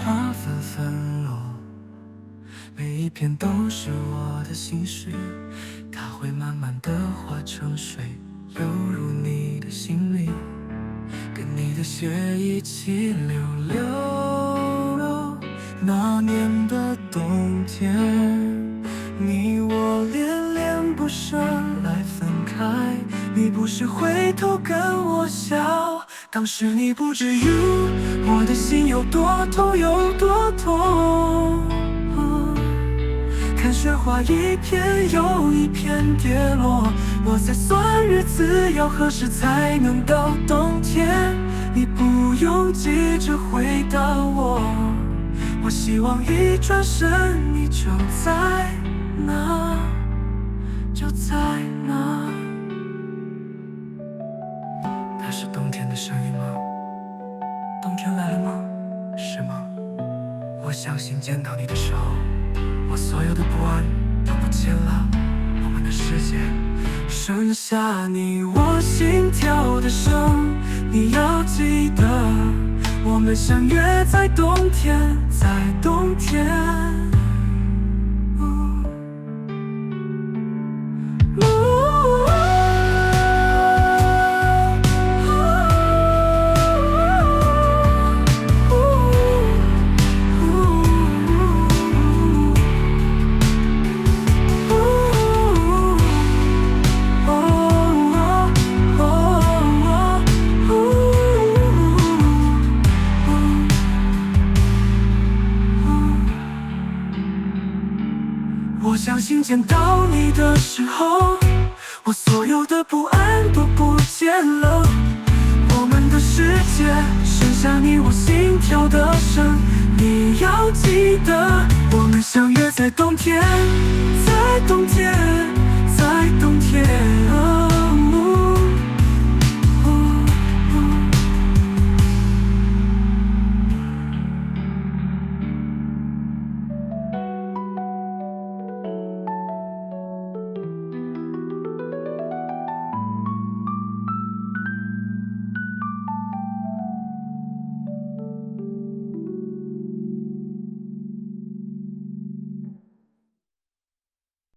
花纷纷落，每一片都是我的心事，它会慢慢的化成水，流入你的心里，跟你的血一起流流。那年的冬天，你我恋恋不舍来分开，你不是回头跟我笑，当时你不知 you 我的心有多痛有多痛。看雪花一片又一片跌落，我在算日子要何时才能到冬天，你不用急着回答我，我希望一转身你就在那，就在那。那是冬天的声音吗？冬天来了吗？是吗？我相信见到你的时候，我所有的不安都不见了，我们的世界剩下你我心跳的声。你要记得，我们相约在冬天，在冬天。我相信见到你的时候，我所有的不安都不见了，我们的世界剩下你我心跳的声。你要记得，我们相约在冬天，在冬天，在冬天。